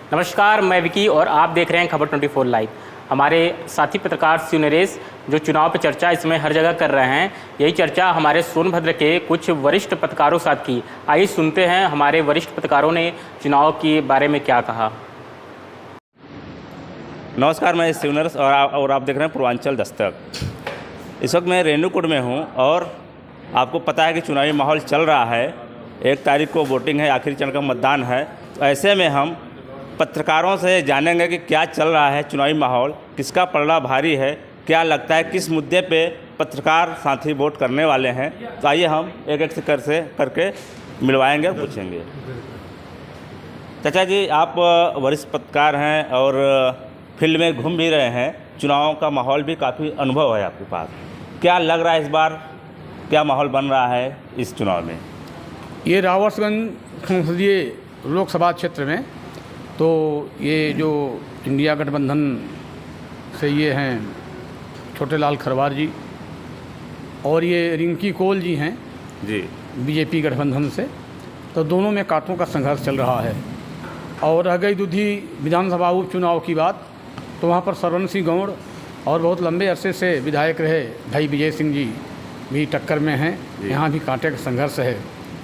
नमस्कार, मैं विकी और आप देख रहे हैं खबर 24 लाइव। हमारे साथी पत्रकार शिव नरेश जो चुनाव पर चर्चा इसमें हर जगह कर रहे हैं, यही चर्चा हमारे सोनभद्र के कुछ वरिष्ठ पत्रकारों साथ की। आइए सुनते हैं हमारे वरिष्ठ पत्रकारों ने चुनाव के बारे में क्या कहा। नमस्कार, मैं शिव नरेश और आप देख रहे हैं पूर्वांचल दस्तक। इस वक्त मैं रेणुकूट में हूं और आपको पता है कि चुनावी माहौल चल रहा है। 1 तारीख को वोटिंग है, आखिरी चरण का मतदान है। तो ऐसे में हम पत्रकारों से जानेंगे कि क्या चल रहा है चुनावी माहौल, किसका पलड़ा भारी है, क्या लगता है किस मुद्दे पे पत्रकार साथी वोट करने वाले हैं। तो आइए हम एक एक से करके मिलवाएंगे और पूछेंगे। चाचा जी, आप वरिष्ठ पत्रकार हैं और फील्ड में घूम भी रहे हैं, चुनाव का माहौल भी काफ़ी अनुभव है आपके पास। क्या लग रहा है इस बार, क्या माहौल बन रहा है इस चुनाव में? ये रावतगंज संसदीय लोकसभा क्षेत्र में तो ये जो इंडिया गठबंधन से ये हैं छोटे लाल खरवार जी और ये रिंकी कौल जी हैं जी, बीजेपी गठबंधन से, तो दोनों में कांटों का संघर्ष चल रहा है। और रह गई दूधी विधानसभा उपचुनाव की बात, तो वहाँ पर सरवण सिंह गौड़ और बहुत लंबे अरसे से विधायक रहे भाई विजय सिंह जी भी टक्कर में हैं। यहाँ भी कांटे का संघर्ष है।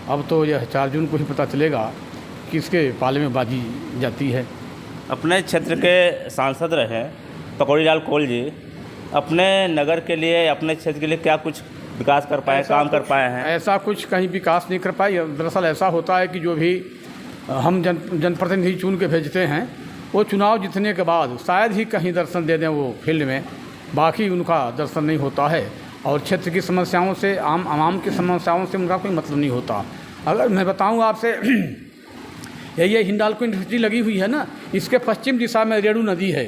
अब तो यह 4 जून को ही पता चलेगा किसके पाले में बाजी जाती है। अपने क्षेत्र के सांसद रहे पकौड़ी लाल कौल जी, अपने नगर के लिए, अपने क्षेत्र के लिए क्या कुछ विकास कर पाए, काम कर पाए हैं? ऐसा कुछ कहीं विकास नहीं कर पाए। दरअसल ऐसा होता है कि जो भी हम जनप्रतिनिधि चुन के भेजते हैं, वो चुनाव जीतने के बाद शायद ही कहीं दर्शन दे दें वो फील्ड में, बाकी उनका दर्शन नहीं होता है। और क्षेत्र की समस्याओं से, आवाम की समस्याओं से उनका कोई मतलब नहीं होता। अगर मैं बताऊँ आपसे, ये हिंडाल्को यूनिवर्सिटी लगी हुई है ना, इसके पश्चिम दिशा में रेणु नदी है,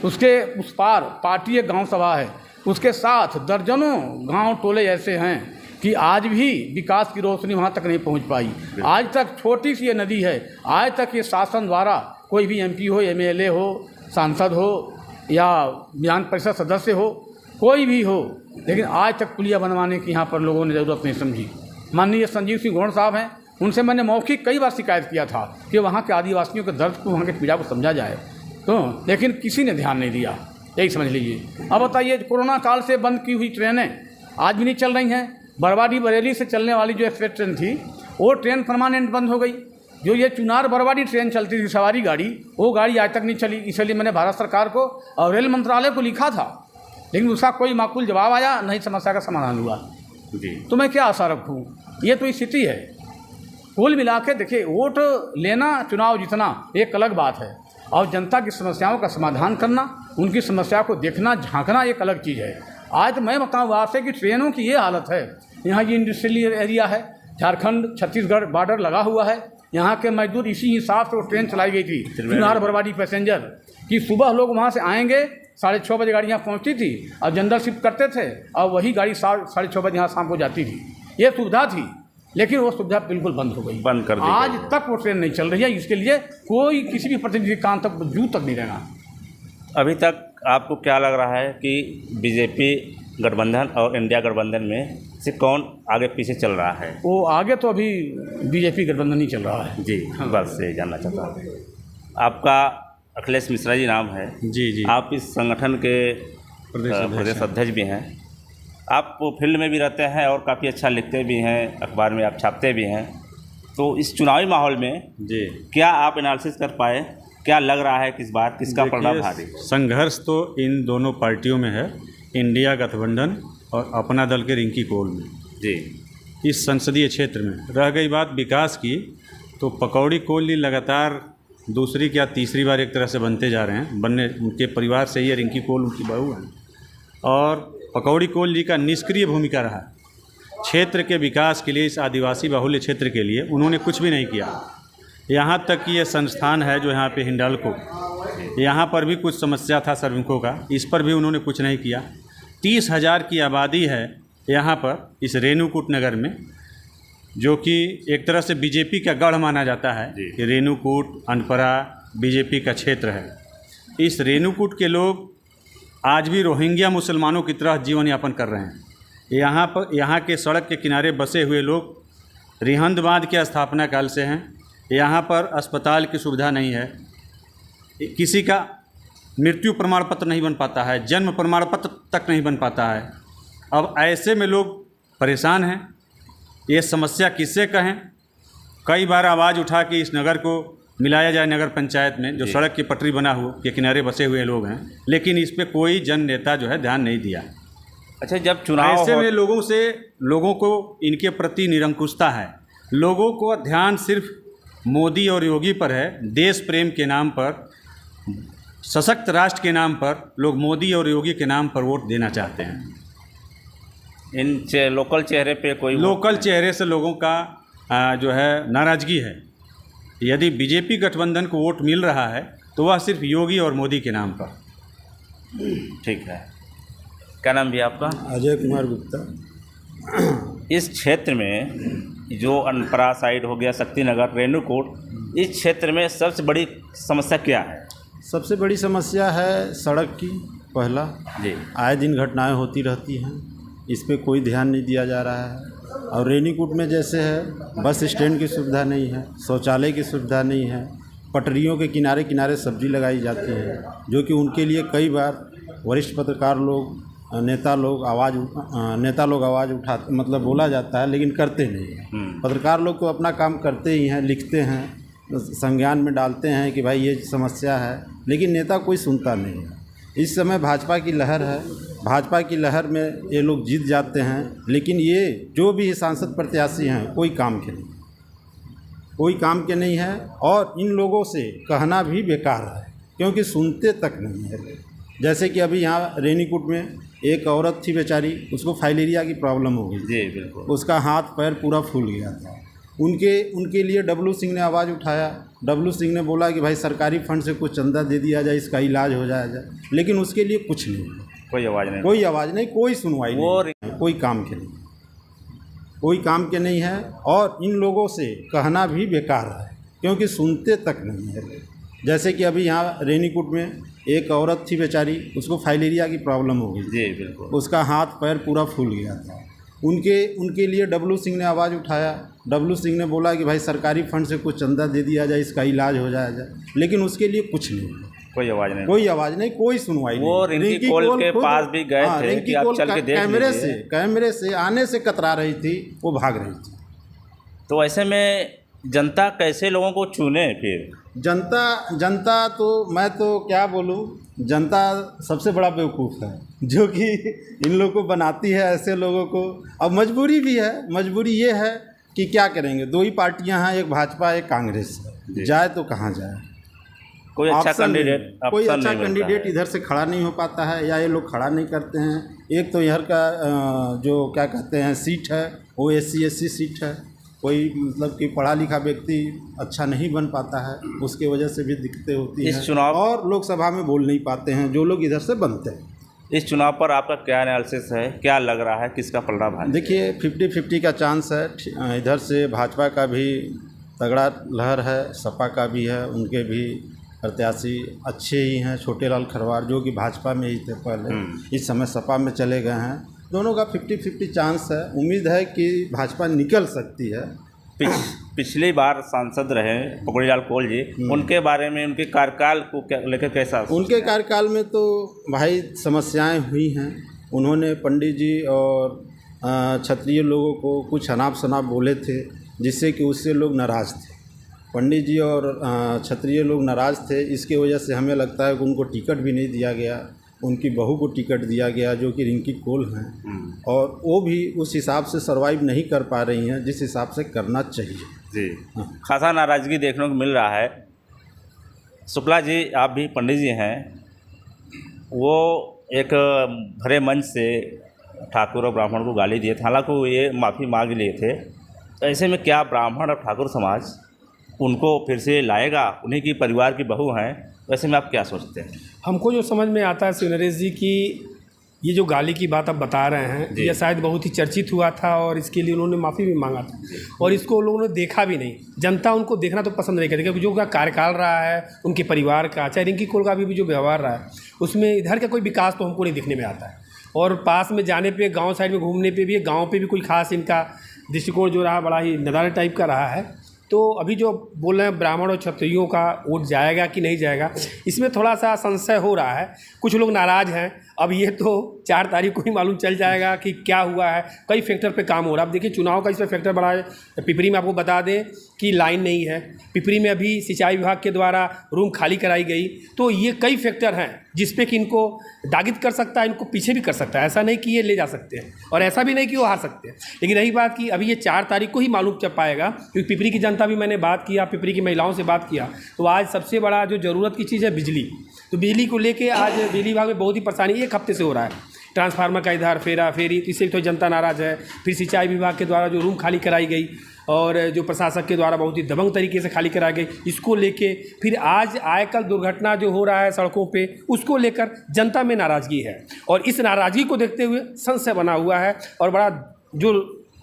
उसके उस पार पार्टी एक गांव सभा है, उसके साथ दर्जनों गांव टोले ऐसे हैं कि आज भी विकास की रोशनी वहां तक नहीं पहुंच पाई। आज तक छोटी सी ये नदी है, आज तक ये शासन द्वारा कोई भी एमपी हो, एमएलए हो, सांसद हो या विधान परिषद सदस्य हो, कोई भी हो, लेकिन आज तक पुलिया बनवाने की यहाँ पर लोगों ने ज़रूरत नहीं समझी। माननीय संजीव सिंह गौड़ साहब हैं, उनसे मैंने मौखिक कई बार शिकायत किया था कि वहाँ के आदिवासियों के दर्द को, वहाँ के पीड़ा को समझा जाए, तो लेकिन किसी ने ध्यान नहीं दिया। यही समझ लीजिए। अब बताइए, कोरोना काल से बंद की हुई ट्रेनें आज भी नहीं चल रही हैं। बरवाडी बरेली से चलने वाली जो एक्सप्रेस ट्रेन थी, वो ट्रेन परमानेंट बंद हो गई। जो ये चुनार बरवाडी ट्रेन चलती थी, सवारी गाड़ी, वो गाड़ी आज तक नहीं चली। इसलिए मैंने भारत सरकार को और रेल मंत्रालय को लिखा था, लेकिन उसका कोई माकूल जवाब आया नहीं, समस्या का समाधान हुआ जी। तो मैं क्या आशा रखूँ? ये तो स्थिति है। कुल मिला के देखिए, वोट लेना, चुनाव जीतना एक अलग बात है, और जनता की समस्याओं का समाधान करना, उनकी समस्या को देखना, झांकना एक अलग चीज़ है। आज तो मैं बताऊँ आपसे कि ट्रेनों की ये हालत है। यहाँ ये इंडस्ट्रियल एरिया है, झारखंड छत्तीसगढ़ बॉर्डर लगा हुआ है। यहाँ के मजदूर इसी हिसाब से वो ट्रेन चलाई गई थी, चुनार बरवाडी पैसेंजर, कि सुबह लोग वहाँ से आएंगे, 6:30 बजे गाड़ी यहाँ पहुँचती थी और जनरल शिफ्ट करते थे, और वही गाड़ी 6:30 बजे यहाँ शाम को जाती थी। ये सुविधा थी, लेकिन वो सुविधा बिल्कुल बंद हो गई, बंद कर दी। आज तक वो ट्रेन नहीं चल रही है। इसके लिए कोई किसी भी प्रतिनिधि कान तक जू तक नहीं रहना। अभी तक आपको क्या लग रहा है कि बीजेपी गठबंधन और इंडिया गठबंधन में से कौन आगे पीछे चल रहा है? वो आगे तो अभी बीजेपी गठबंधन ही चल रहा है जी। हाँ। बस से जानना चाहता हूँ। आपका अखिलेश मिश्रा जी नाम है जी। आप इस संगठन के प्रदेश अध्यक्ष भी हैं। आप फील्ड में भी रहते हैं और काफ़ी अच्छा लिखते भी हैं, अखबार में आप छापते भी हैं। तो इस चुनावी माहौल में जी क्या आप एनालिसिस कर पाए, क्या लग रहा है किस बार किसका पलड़ा भारी? संघर्ष तो इन दोनों पार्टियों में है, इंडिया गठबंधन और अपना दल के रिंकी कौल में जी। इस संसदीय क्षेत्र में रह गई बात विकास की, तो पकौड़ी कौल जी लगातार दूसरी क्या तीसरी बार एक तरह से बनते जा रहे हैं। बनने उनके परिवार से ही है, रिंकी कौल उनकी बहू है, और पकौड़ी कौल जी का निष्क्रिय भूमिका रहा क्षेत्र के विकास के लिए। इस आदिवासी बाहुल्य क्षेत्र के लिए उन्होंने कुछ भी नहीं किया। यहाँ तक कि ये संस्थान है जो यहाँ पे हिंडाल्को, यहाँ पर भी कुछ समस्या था श्रमिकों का, इस पर भी उन्होंने कुछ नहीं किया। 30,000 की आबादी है यहाँ पर इस रेणुकूट नगर में, जो कि एक तरह से बीजेपी का गढ़ माना जाता है कि रेणुकूट अनपरा बीजेपी का क्षेत्र है। इस रेणुकूट के लोग आज भी रोहिंग्या मुसलमानों की तरह जीवन यापन कर रहे हैं। यहाँ के सड़क के किनारे बसे हुए लोग रिहंद बांध के स्थापना काल से हैं। यहाँ पर अस्पताल की सुविधा नहीं है, किसी का मृत्यु प्रमाण पत्र नहीं बन पाता है, जन्म प्रमाण पत्र तक नहीं बन पाता है। अब ऐसे में लोग परेशान हैं। ये समस्या किससे कहें? कई बार आवाज़ उठा कि इस नगर को मिलाया जाए नगर पंचायत में, जो सड़क की पटरी बना हुआ के किनारे बसे हुए लोग हैं, लेकिन इस पे कोई जन नेता जो है ध्यान नहीं दिया। अच्छा, जब चुनाव ऐसे में लोगों को इनके प्रति निरंकुशता है। लोगों को ध्यान सिर्फ मोदी और योगी पर है। देश प्रेम के नाम पर, सशक्त राष्ट्र के नाम पर लोग मोदी और योगी के नाम पर वोट देना चाहते हैं। लोकल चेहरे पे कोई लोकल चेहरे से लोगों का जो है नाराज़गी है। यदि बीजेपी गठबंधन को वोट मिल रहा है तो वह सिर्फ योगी और मोदी के नाम पर। ठीक है। क्या नाम भी आपका? अजय कुमार गुप्ता। इस क्षेत्र में जो अनपरा साइड हो गया, शक्तिनगर, रेणुकूट, इस क्षेत्र में सबसे बड़ी समस्या क्या है? सबसे बड़ी समस्या है सड़क की। पहला जी, आए दिन घटनाएं होती रहती हैं, इस पे कोई ध्यान नहीं दिया जा रहा है। और रेणुकूट में जैसे है, बस स्टैंड की सुविधा नहीं है, शौचालय की सुविधा नहीं है, पटरियों के किनारे किनारे सब्जी लगाई जाती है, जो कि उनके लिए कई बार वरिष्ठ पत्रकार लोग, नेता लोग आवाज़ उठा, मतलब बोला जाता है, लेकिन करते नहीं हैं। पत्रकार लोग तो अपना काम करते ही हैं, लिखते हैं, संज्ञान में डालते हैं कि भाई ये समस्या है, लेकिन नेता कोई सुनता नहीं है। इस समय भाजपा की लहर है, भाजपा की लहर में ये लोग जीत जाते हैं, लेकिन ये जो भी सांसद प्रत्याशी हैं कोई काम के नहीं, कोई काम के नहीं है। और इन लोगों से कहना भी बेकार है, क्योंकि सुनते तक नहीं है। जैसे कि अभी यहाँ रेणुकूट में एक औरत थी बेचारी, उसको फाइलेरिया की प्रॉब्लम हो गई। जी बिल्कुल। उसका हाथ पैर पूरा फूल गया था। उनके लिए डब्लू सिंह ने आवाज़ उठाया। डब्लू सिंह ने बोला कि भाई सरकारी फंड से कुछ चंदा दे दिया जाए, इसका इलाज हो जाए, लेकिन उसके लिए कुछ नहीं, कोई आवाज़ नहीं, कोई सुनवाई नहीं, कोई काम के नहीं, कोई काम के नहीं है। और इन लोगों से कहना भी बेकार है, क्योंकि सुनते तक नहीं है। जैसे कि अभी यहाँ रेणुकूट में एक औरत थी बेचारी, उसको फाइलेरिया की प्रॉब्लम हो गई। जी बिल्कुल। उसका हाथ पैर पूरा फूल गया था। उनके लिए डब्लू सिंह ने आवाज़ उठाया। डब्लू सिंह ने बोला कि भाई सरकारी फंड से कुछ चंदा दे दिया जाए, इसका इलाज हो जाए, लेकिन उसके लिए कुछ नहीं, कोई आवाज़ नहीं, कोई सुनवाई नहीं। वो रिंकी कॉल के पास भी गए थे कि आप चल के देख लीजिए। कैमरे से आने से कतरा रही थी, वो भाग रही थी। तो ऐसे में जनता कैसे लोगों को चुने? फिर जनता तो मैं तो क्या बोलूं, जनता सबसे बड़ा बेवकूफ़ है, जो कि इन लोगों को बनाती है ऐसे लोगों को। अब मजबूरी भी है, मजबूरी ये है कि क्या करेंगे, दो ही पार्टियां हैं, एक भाजपा एक कांग्रेस है, जाए तो कहाँ जाए। कोई अच्छा कैंडिडेट इधर से खड़ा नहीं हो पाता है, या ये लोग खड़ा नहीं करते हैं। एक तो इधर का जो क्या कहते हैं सीट है, वो SC सीट है। कोई मतलब कि पढ़ा लिखा व्यक्ति अच्छा नहीं बन पाता है, उसके वजह से भी दिक्कतें होती हैं। इस चुनाव और लोकसभा में बोल नहीं पाते हैं जो लोग इधर से बनते हैं। इस चुनाव पर आपका क्या एनालिसिस है, क्या लग रहा है, किसका पलड़ा भारी? देखिए 50-50 का चांस है। इधर से भाजपा का भी तगड़ा लहर है, सपा का भी है, उनके भी प्रत्याशी अच्छे ही हैं। छोटे लाल खरवार जो कि भाजपा में ही थे पहले, इस समय सपा में चले गए हैं। दोनों का 50-50 चांस है। उम्मीद है कि भाजपा निकल सकती है। पिछली बार सांसद रहे पकड़ीलाल कोल जी, उनके बारे में, उनके कार्यकाल को लेकर कैसा? उनके कार्यकाल में तो भाई समस्याएं हुई हैं। उन्होंने पंडित जी और क्षत्रिय लोगों को कुछ अनाप शनाप बोले थे, जिससे कि उससे लोग नाराज़ थे। पंडित जी और क्षत्रिय लोग नाराज़ थे, इसके वजह से हमें लगता है कि उनको टिकट भी नहीं दिया गया। उनकी बहू को टिकट दिया गया, जो कि रिंकी कोल हैं, और वो भी उस हिसाब से सर्वाइव नहीं कर पा रही हैं जिस हिसाब से करना चाहिए। जी खासा नाराज़गी देखने को मिल रहा है। शुक्ला जी, आप भी पंडित जी हैं, वो एक भरे मंच से ठाकुर और ब्राह्मण को गाली दिए थे, हालांकि वो ये माफ़ी मांग लिए थे। तो ऐसे में क्या ब्राह्मण और ठाकुर समाज उनको फिर से लाएगा? उन्हीं की परिवार की बहू हैं, वैसे में आप क्या सोचते हैं? हमको जो समझ में आता है श्री नरेश जी की ये जो गाली की बात आप बता रहे हैं, यह शायद बहुत ही चर्चित हुआ था और इसके लिए उन्होंने माफ़ी भी मांगा था, और इसको लोगों ने देखा भी नहीं। जनता उनको देखना तो पसंद नहीं करती, क्योंकि जो उनका कार्यकाल रहा है उनके परिवार का, चाहे रिंकी कोल का भी जो व्यवहार रहा है, उसमें इधर का कोई विकास तो हमको नहीं दिखने में आता है। और पास में जाने पे, गांव साइड में घूमने पे भी, गांव पे भी कोई खास इनका दृष्टिकोण जो रहा बड़ा ही नदारद टाइप का रहा है। तो अभी जो बोल रहे हैं ब्राह्मण और क्षत्रियों का वोट जाएगा कि नहीं जाएगा, इसमें थोड़ा सा संशय हो रहा है। कुछ लोग नाराज़ हैं। अब ये तो 4 तारीख को ही मालूम चल जाएगा कि क्या हुआ है। कई फैक्टर पे काम हो रहा है। अब देखिए चुनाव का इसमें फैक्टर बड़ा है। पिपरी में आपको बता दें कि लाइन नहीं है। पिपरी में अभी सिंचाई विभाग के द्वारा रूम खाली कराई गई। तो ये कई फैक्टर हैं जिस पे कि इनको दागित कर सकता है, इनको पीछे भी कर सकता है। ऐसा नहीं कि ये ले जा सकते हैं और ऐसा भी नहीं कि वो हार सकते हैं। लेकिन रही बात कि अभी ये 4 तारीख को ही मालूम चल पाएगा, क्योंकि पिपरी की जनता भी मैंने बात किया, पिपरी की महिलाओं से बात किया, तो आज सबसे बड़ा जो ज़रूरत की चीज़ है बिजली। तो बिजली को लेके आज बिजली विभाग में बहुत ही परेशानी 1 हफ्ते से हो रहा है। ट्रांसफार्मर का इधर फेरा फेरी, तो इससे तो जनता नाराज़ है। फिर सिंचाई विभाग के द्वारा जो रूम खाली कराई गई और जो प्रशासक के द्वारा बहुत ही दबंग तरीके से खाली कराई गई, इसको लेके फिर आज आयकल दुर्घटना जो हो रहा है सड़कों पे, उसको लेकर जनता में नाराज़गी है। और इस नाराज़गी को देखते हुए संशय बना हुआ है और बड़ा जो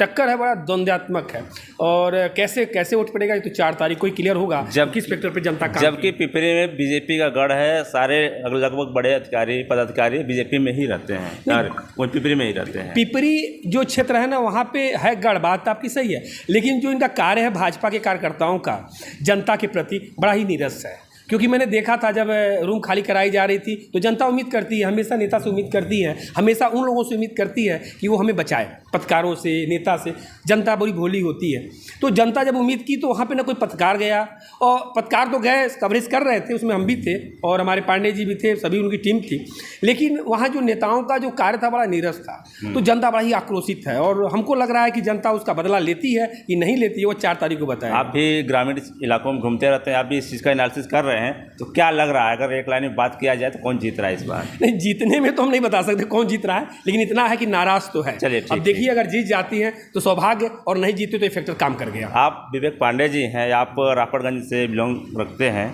टक्कर है बड़ा द्वंद्वात्मक है। और कैसे कैसे वोट पड़ेगा ये तो 4 तारीख को ही क्लियर होगा, जब किस फैक्टर पे जनता काम जबकि पिपरी में बीजेपी का गढ़ है। सारे लगभग बड़े अधिकारी पदाधिकारी बीजेपी में ही रहते हैं, वो पिपरी में ही रहते हैं। पिपरी जो क्षेत्र है ना, वहाँ पे है गढ़, बात आपकी सही है। लेकिन जो इनका कार्य है भाजपा के कार्यकर्ताओं का जनता के प्रति बड़ा ही नीरस है। क्योंकि मैंने देखा था जब रूम खाली कराई जा रही थी तो जनता उम्मीद करती है, हमेशा नेता से उम्मीद करती है, हमेशा उन लोगों से उम्मीद करती है कि वो हमें बचाए, पत्रकारों से, नेता से। जनता बड़ी भोली होती है। तो जनता जब उम्मीद की तो वहाँ पे ना कोई पत्रकार गया, और पत्रकार तो गए, कवरेज कर रहे थे, उसमें हम भी थे और हमारे पांडे जी भी थे, सभी उनकी टीम थी। लेकिन वहाँ जो नेताओं का जो कार्य था बड़ा नीरस था। तो जनता बड़ा ही आक्रोशित है और हमको लग रहा है कि जनता उसका बदला लेती है कि नहीं लेती है, वो 4 तारीख को बताएं। आप भी ग्रामीण इलाकों में घूमते रहते हैं, आप भी इस चीज़ का एनालिसिस कर रहे हैं, तो क्या लग रहा है अगर एक लाइन में बात किया जाए तो कौन जीत रहा है इस बार? नहीं, जीतने में तो हम नहीं बता सकते कौन जीत रहा है, लेकिन इतना है कि नाराज तो है। चलिए अब देखिए, अगर जीत जाती हैं तो सौभाग्य, और नहीं जीते तो ये फैक्टर काम कर गया। आप विवेक पांडे जी हैं, आप रापड़गंज से बिलोंग रखते हैं।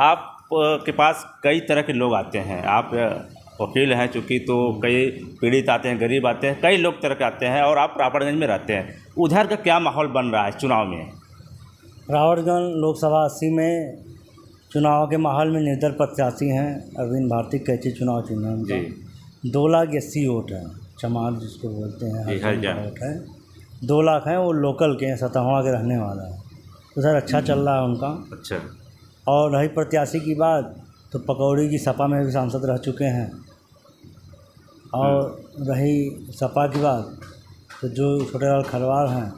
आप के पास कई तरह के लोग आते हैं, आप वकील हैं चूँकि, तो कई पीड़ित आते हैं, गरीब आते हैं, कई लोग तरह के आते हैं, और आप रापड़गंज में रहते हैं। उधर का क्या माहौल बन रहा है चुनाव में? रावड़गंज लोकसभा 80 में चुनाव के माहौल में निर्दल प्रत्याशी हैं अरविंद भारती कैची चुनाव चिन्ह है उनका। 2 लाख 80 वोट है, चमार जिसको बोलते हैं, वोट है। 2 लाख हैं, वो लोकल के हैं, सतहवा के रहने वाला है। तो सर अच्छा चल रहा है उनका। अच्छा। और रही प्रत्याशी की बात, तो पकौड़ी जी सपा में भी सांसद रह चुके हैं। और रही सपा की बात, तो जो छोटेलाल खरवार हैं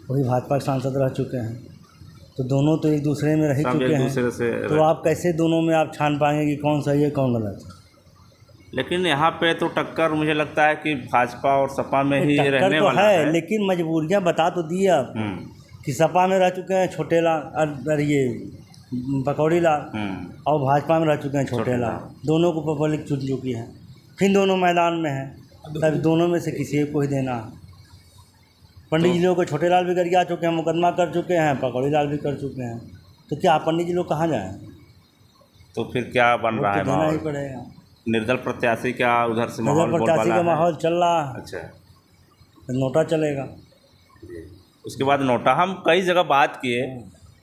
वही भाजपा के सांसद रह चुके हैं। तो दोनों तो एक दूसरे में रह चुके हैं। तो आप कैसे दोनों में आप छान पाएंगे कि कौन सही है कौन गलत है? लेकिन यहाँ पे तो टक्कर मुझे लगता है कि भाजपा और सपा में ही रहने तो वाला है। लेकिन मजबूरियाँ बता तो दी आप कि सपा में रह चुके हैं छोटेलाल और ये पकौड़ी लाल, और भाजपा में रह चुके हैं छोटेलाल। दोनों को पब्लिक चुन चुकी है, फिर दोनों मैदान में हैं। तब दोनों में से किसी एक को ही देना है। पंडित जी लोग को छोटेलाल भी करके आ चुके हैं, मुकदमा कर चुके हैं, पकौड़ी लाल भी कर चुके हैं। तो क्या पंडित जी लोग कहाँ जाएँ? तो फिर क्या बन रहा है? देना ही पड़ेगा। निर्दल प्रत्याशी क्या उधर से निर्दल प्रत्याशी का माहौल चल रहा है। अच्छा, नोटा चलेगा। उसके बाद नोटा। हम कई जगह बात किए,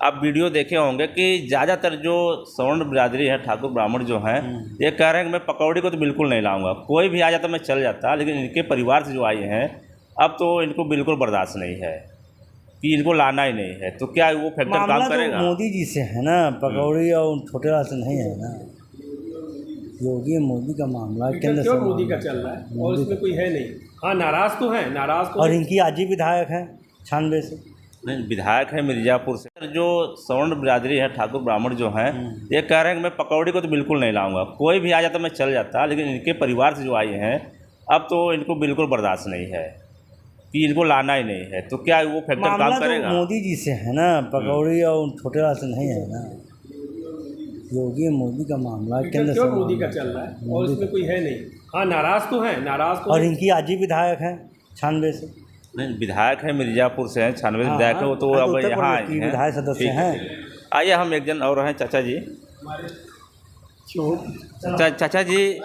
आप वीडियो देखे होंगे कि ज़्यादातर जो सवर्ण बिरादरी है, ठाकुर ब्राह्मण जो हैं, ये कह रहे हैं कि मैं पकौड़ी को तो बिल्कुल नहीं लाऊंगा, कोई भी आ जाता मैं चल जाता। लेकिन इनके परिवार से जो आए हैं अब तो इनको बिल्कुल बर्दाश्त नहीं है कि इनको लाना ही नहीं है। तो क्या वो फैक्टर काम करेगा? तो मोदी जी से है ना, पकौड़ी और छोटेलाल से नहीं है ना। योगी मोदी का मामला केंद्र से मोदी का चल रहा है और इसमें कोई है नहीं। हाँ, नाराज तो है, नाराज तो। और इनकी आज ही विधायक हैं 96 से। नहीं, विधायक है मिर्ज़ापुर से। जो सवर्ण बिरादरी है, ठाकुर ब्राह्मण जो हैं, ये कह रहे हैं कि मैं पकौड़ी को तो बिल्कुल नहीं लाऊंगा, कोई भी आ जाता मैं चल जाता। लेकिन इनके परिवार से जो आए हैं अब तो इनको बिल्कुल बर्दाश्त नहीं है कि इनको लाना ही नहीं है। तो क्या वो फैक्टर काम करेगा? तो मोदी जी से है ना, पकौड़ी और छोटेलाल से नहीं है ना। योगी मोदी का मामला केंद्र से मोदी का चल रहा है और इसमें कोई है नहीं। हाँ, नाराज तो है, नाराज तो। और इनकी आज ही विधायक हैं 96 से। नहीं, विधायक है मिर्ज़ापुर से हैं, 96 विधायक है वो तो अब यहाँ आए हैं, विधायक सदस्य हैं। आइए हम एक जन और हैं, चाचा जी। चाचा जी,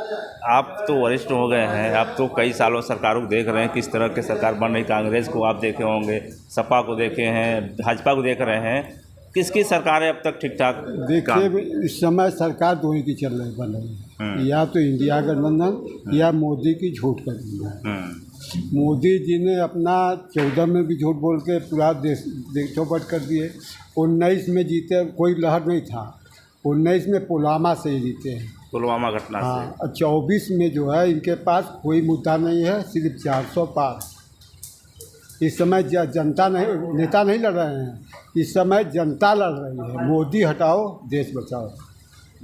आप तो वरिष्ठ हो गए हैं, आप तो कई सालों सरकारों को देख रहे हैं, किस तरह की सरकार बन रही। कांग्रेस को आप देखे होंगे, सपा को देखे हैं, भाजपा को देख रहे हैं। किसकी सरकार है अब तक ठीक ठाक? देखिए, इस समय सरकार दो ही की चल रही बन रही है, या तो इंडिया गठबंधन या मोदी की झूठ गठबंधन। मोदी जी ने अपना 14 में भी झूठ बोल के पूरा देश चौपट कर दिए। 19 में जीते, कोई लहर नहीं था। 19 में पुलवामा से ही जीते हैं। पुलवामा घटना से। हाँ, और 24 में जो है इनके पास कोई मुद्दा नहीं है, सिर्फ 400 पार। इस समय जनता नहीं, नेता नहीं लड़ रहे हैं, इस समय जनता लड़ रही है। मोदी हटाओ देश बचाओ।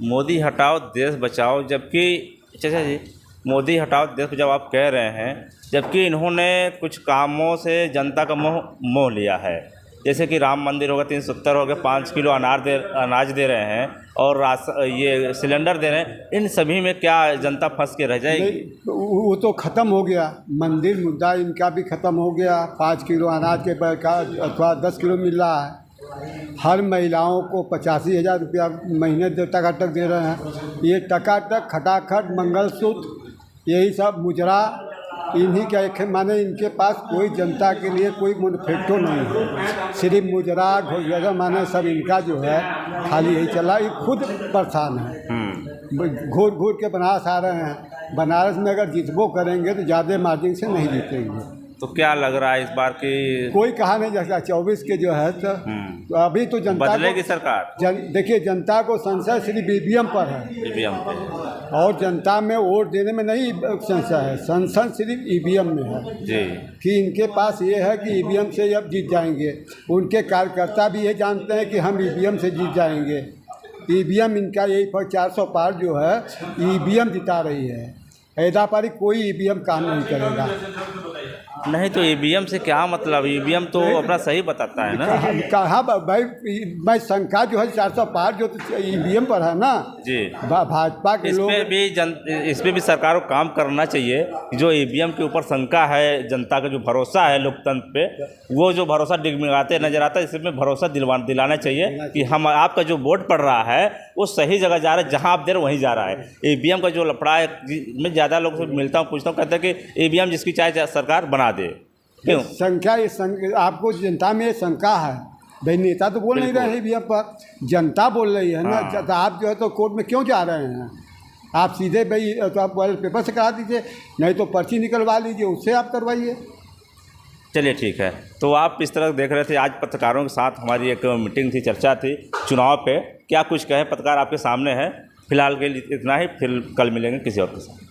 मोदी हटाओ देश बचाओ, जबकि चाचा जी मोदी हटाओ देश बचाओ आप कह रहे हैं, जबकि इन्होंने कुछ कामों से जनता का मोह लिया है। जैसे कि राम मंदिर होगा, 370 हो गए, 5 किलो अनाज दे रहे हैं और ये सिलेंडर दे रहे हैं। इन सभी में क्या जनता फंस के रह जाएगी? वो तो ख़त्म हो गया, मंदिर मुद्दा इनका भी ख़त्म हो गया। 5 किलो अनाज के अथवा 10 किलो मिल रहा है। हर महिलाओं को 85,000 रुपया महीने टकाटक दे रहे हैं। ये टकाटक खटाखट मंगलसूत्र यही सब मुजरा, इन्हीं का माने इनके पास कोई जनता के लिए कोई मैनिफेस्टो नहीं है। सिर्फ मुजरा घोषणा माने सब इनका जो है खाली यही चला। ये खुद परेशान है, घूर घूर के बनारस आ रहे हैं। बनारस में अगर जितबो करेंगे तो ज़्यादा मार्जिन से नहीं जीतेंगे। तो क्या लग रहा है इस बार की? कोई कहा नहीं जा सकता। 24 के जो है तो अभी तो जनता बदलेगी सरकार। देखिए, जनता को संशय सिर्फ ईवीएम पर है। ईवीएम पे और जनता में वोट देने में नहीं संशय है, संशय सिर्फ ईवीएम में है जी। कि इनके पास ये है कि ईवीएम से अब जीत जाएंगे। उनके कार्यकर्ता भी ये जानते हैं कि हम ईवीएम से जीत जाएंगे। ईवीएम इनका यही पर 400 पार जो है ईवीएम जिता रही है। ऐदा पारी कोई ईवीएम काम नहीं करेगा। नहीं तो ईवीएम से क्या मतलब? ईवीएम तो अपना सही बताता है ना। कहा भाई, मैं शंका जो है 400 पार जो ईवीएम पर है ना जी। भाजपा के लोग इस पे भी सरकार को काम करना चाहिए। जो ईवीएम के ऊपर शंका है, जनता का जो भरोसा है लोकतंत्र पे, वो जो भरोसा डिगमिगाते नजर आता है। इसमें भरोसा दिलाना चाहिए कि हम आपका जो वोट पड़ रहा है वो सही जगह जा रहा है, जहाँ आप दे रहे वहीं जा रहा है। ईवीएम का जो लफड़ा है, मैं ज़्यादा लोगों से मिलता हूँ, पूछता हूँ, कहते हैं कि ईवीएम जिसकी चाहे सरकार बना दे। क्यों? संख्या आपको जनता में शंका है भाई। नेता तो बोल नहीं रहे हैं ईवीएम पर, जनता बोल रही है ना। तो आप जो है तो कोर्ट में क्यों जा रहे हैं? आप सीधे भाई तो आप बैलेट पेपर से करा दीजिए, नहीं तो पर्ची निकलवा लीजिए, उससे आप करवाइए। चलिए ठीक है। तो आप इस तरह देख रहे थे, आज पत्रकारों के साथ हमारी एक मीटिंग थी, चर्चा थी चुनाव पे। क्या कुछ कहे पत्रकार आपके सामने है। फिलहाल के लिए इतना ही, फिर कल मिलेंगे किसी और के साथ।